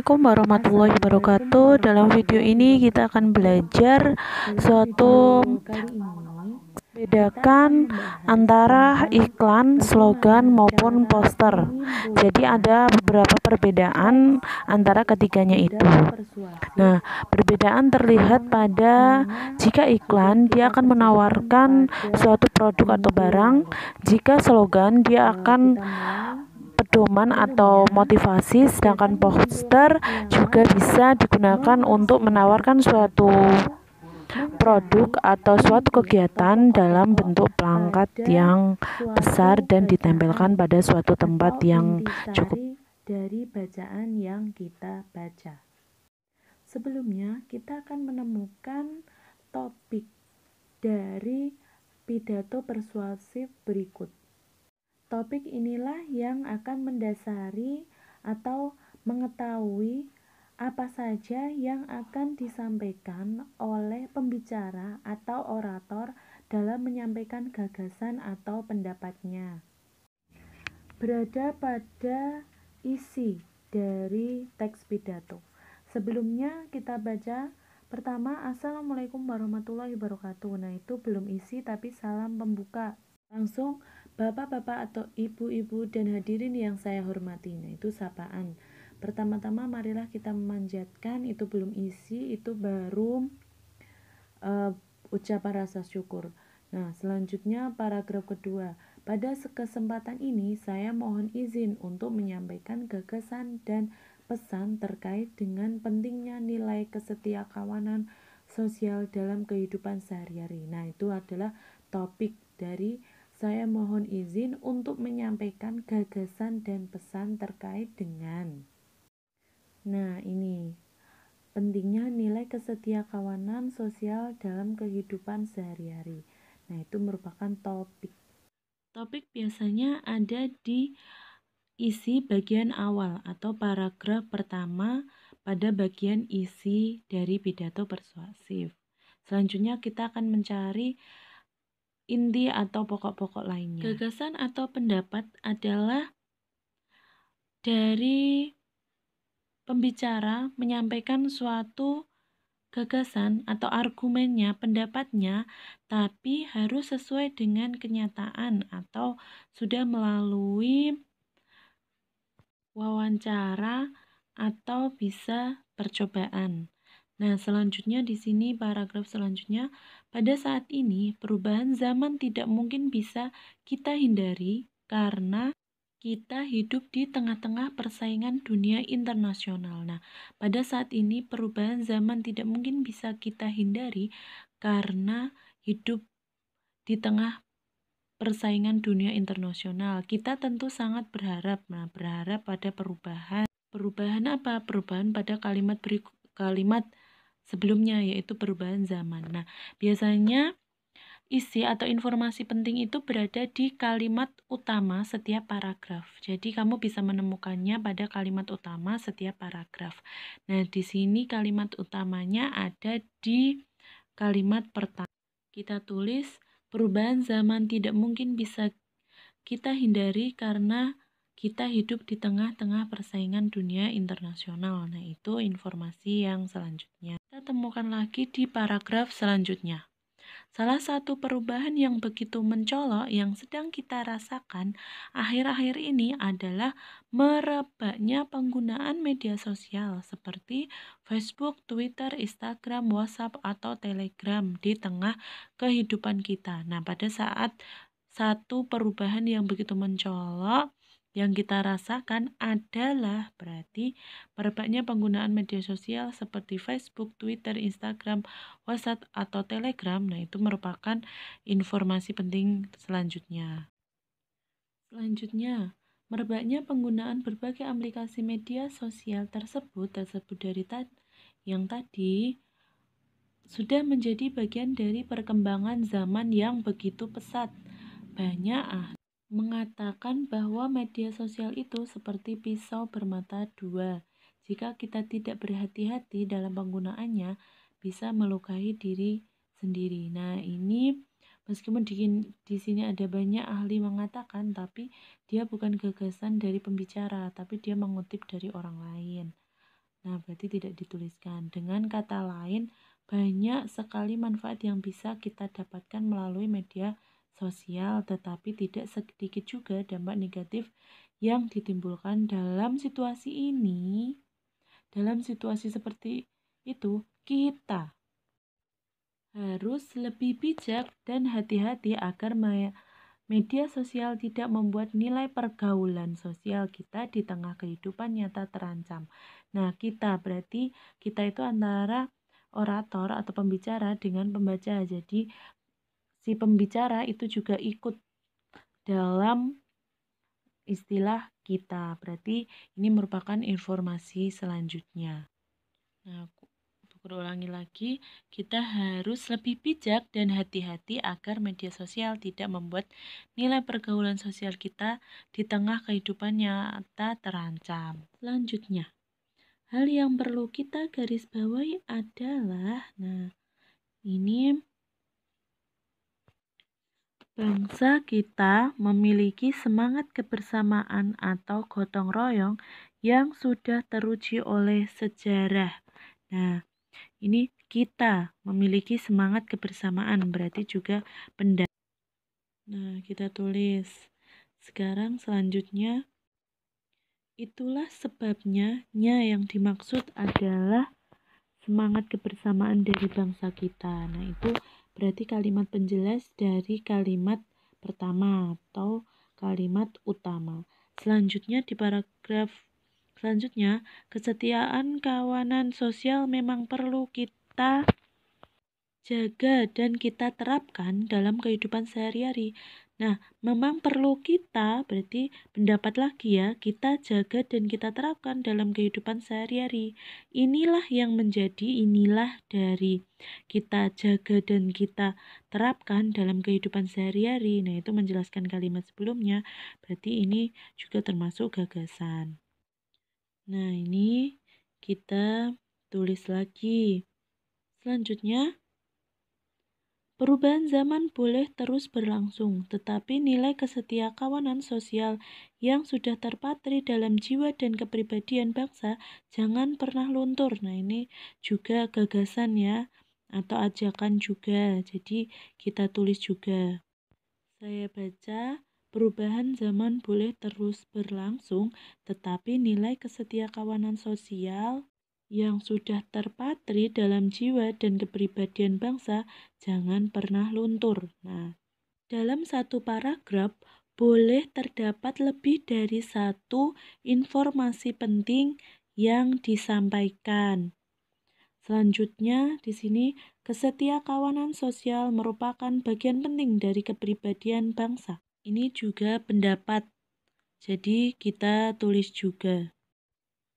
Assalamualaikum warahmatullahi wabarakatuh. Dalam video ini kita akan belajar suatu bedakan antara iklan, slogan maupun poster. Jadi ada beberapa perbedaan antara ketiganya itu. Nah, perbedaan terlihat pada jika iklan dia akan menawarkan suatu produk atau barang, jika slogan dia akan pedoman atau motivasi, sedangkan poster juga bisa digunakan untuk menawarkan suatu produk atau suatu kegiatan dalam bentuk plakat yang besar dan ditempelkan pada suatu tempat yang cukup. Dari bacaan yang kita baca. Sebelumnya kita akan menemukan topik dari pidato persuasif berikut. Topik inilah yang akan mendasari atau mengetahui apa saja yang akan disampaikan oleh pembicara atau orator dalam menyampaikan gagasan atau pendapatnya. Berada pada isi dari teks pidato. Sebelumnya kita baca pertama, Assalamualaikum warahmatullahi wabarakatuh. Nah, itu belum isi tapi salam pembuka. Langsung Bapak-bapak atau ibu-ibu dan hadirin yang saya hormati. Nah, itu sapaan. Pertama-tama marilah kita memanjatkan, itu belum isi, itu baru ucapan rasa syukur. Nah, selanjutnya paragraf kedua. Pada kesempatan ini saya mohon izin untuk menyampaikan gagasan dan pesan terkait dengan pentingnya nilai kesetiakawanan sosial dalam kehidupan sehari-hari. Nah, itu adalah topik dari saya mohon izin untuk menyampaikan gagasan dan pesan terkait dengan. Nah, ini pentingnya nilai kesetiakawanan sosial dalam kehidupan sehari-hari. Nah, itu merupakan topik. Topik biasanya ada di isi bagian awal atau paragraf pertama pada bagian isi dari pidato persuasif. Selanjutnya kita akan mencari inti atau pokok-pokok lainnya. Gagasan atau pendapat adalah dari pembicara menyampaikan suatu gagasan atau argumennya, pendapatnya, tapi harus sesuai dengan kenyataan atau sudah melalui wawancara atau bisa percobaan. Nah, selanjutnya di sini paragraf selanjutnya, pada saat ini perubahan zaman tidak mungkin bisa kita hindari karena kita hidup di tengah-tengah persaingan dunia internasional. Nah, pada saat ini perubahan zaman tidak mungkin bisa kita hindari karena hidup di tengah persaingan dunia internasional. Kita tentu sangat berharap, berharap pada perubahan. Perubahan apa? Perubahan pada kalimat sebelumnya, yaitu perubahan zaman. Nah, biasanya isi atau informasi penting itu berada di kalimat utama setiap paragraf. Jadi kamu bisa menemukannya pada kalimat utama setiap paragraf. Nah, di sini kalimat utamanya ada di kalimat pertama. Kita tulis perubahan zaman tidak mungkin bisa kita hindari karena kita hidup di tengah-tengah persaingan dunia internasional. Nah, itu informasi yang selanjutnya. Kita temukan lagi di paragraf selanjutnya. Salah satu perubahan yang begitu mencolok yang sedang kita rasakan akhir-akhir ini adalah merebaknya penggunaan media sosial seperti Facebook, Twitter, Instagram, WhatsApp, atau Telegram di tengah kehidupan kita. Nah, pada saat satu perubahan yang begitu mencolok yang kita rasakan adalah berarti merebaknya penggunaan media sosial seperti Facebook, Twitter, Instagram, WhatsApp, atau Telegram. Nah, itu merupakan informasi penting selanjutnya. Selanjutnya, merebaknya penggunaan berbagai aplikasi media sosial tersebut dari yang tadi sudah menjadi bagian dari perkembangan zaman yang begitu pesat. Banyak mengatakan bahwa media sosial itu seperti pisau bermata dua. Jika kita tidak berhati-hati dalam penggunaannya, bisa melukai diri sendiri. Nah, ini meskipun di sini ada banyak ahli mengatakan, tapi dia bukan gagasan dari pembicara, tapi dia mengutip dari orang lain. berarti tidak dituliskan. Dengan kata lain, banyak sekali manfaat yang bisa kita dapatkan melalui media sosial, tetapi tidak sedikit juga dampak negatif yang ditimbulkan dalam situasi ini. Dalam situasi seperti itu, kita harus lebih bijak dan hati-hati agar media sosial tidak membuat nilai pergaulan sosial kita di tengah kehidupan nyata terancam. Nah, kita berarti kita itu antara orator atau pembicara dengan pembaca. Jadi, si pembicara itu juga ikut dalam istilah kita. Berarti ini merupakan informasi selanjutnya. Nah, untuk ulangi lagi, kita harus lebih bijak dan hati-hati agar media sosial tidak membuat nilai pergaulan sosial kita di tengah kehidupan nyata terancam. Selanjutnya, hal yang perlu kita garis bawahi adalah, ini bangsa kita memiliki semangat kebersamaan atau gotong royong yang sudah teruji oleh sejarah. Nah, ini kita memiliki semangat kebersamaan, berarti juga pendapat. Nah, kita tulis. Sekarang selanjutnya, itulah sebabnya yang dimaksud adalah semangat kebersamaan dari bangsa kita. Nah, itu berarti kalimat penjelas dari kalimat pertama atau kalimat utama. Selanjutnya di paragraf selanjutnya, kesetiaan kawanan sosial memang perlu kita jaga dan kita terapkan dalam kehidupan sehari-hari. Nah, memang perlu kita, berarti pendapat lagi ya, kita jaga dan kita terapkan dalam kehidupan sehari-hari. Inilah dari kita jaga dan kita terapkan dalam kehidupan sehari-hari. Nah, itu menjelaskan kalimat sebelumnya, berarti ini juga termasuk gagasan. Nah, ini kita tulis lagi. Selanjutnya, perubahan zaman boleh terus berlangsung, tetapi nilai kesetiakawanan sosial yang sudah terpatri dalam jiwa dan kepribadian bangsa jangan pernah luntur. Nah, ini juga gagasan ya, atau ajakan juga. Jadi, kita tulis juga. Saya baca, perubahan zaman boleh terus berlangsung, tetapi nilai kesetiakawanan sosial yang sudah terpatri dalam jiwa dan kepribadian bangsa jangan pernah luntur. Nah, dalam satu paragraf boleh terdapat lebih dari satu informasi penting yang disampaikan. Selanjutnya, di sini kesetiakawanan sosial merupakan bagian penting dari kepribadian bangsa. Ini juga pendapat, jadi kita tulis juga.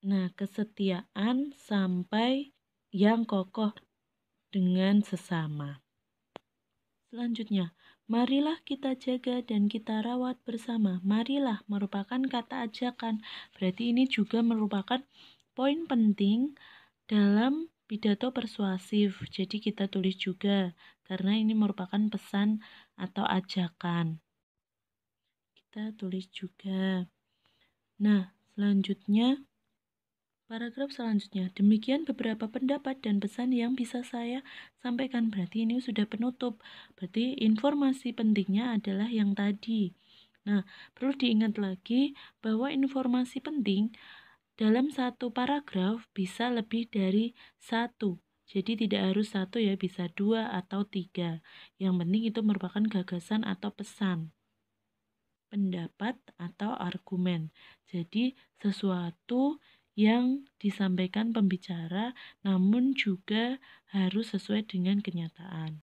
Nah, kesetiaan sampai yang kokoh dengan sesama. Selanjutnya, marilah kita jaga dan kita rawat bersama. Marilah merupakan kata ajakan. Berarti ini juga merupakan poin penting dalam pidato persuasif. Jadi kita tulis juga karena ini merupakan pesan atau ajakan. Kita tulis juga. Nah, selanjutnya paragraf selanjutnya, demikian beberapa pendapat dan pesan yang bisa saya sampaikan. Berarti ini sudah penutup. Berarti informasi pentingnya adalah yang tadi. Nah, perlu diingat lagi bahwa informasi penting dalam satu paragraf bisa lebih dari satu. Jadi tidak harus satu ya, bisa 2 atau 3. Yang penting itu merupakan gagasan atau pesan, pendapat atau argumen. Jadi sesuatu yang disampaikan pembicara namun juga harus sesuai dengan kenyataan.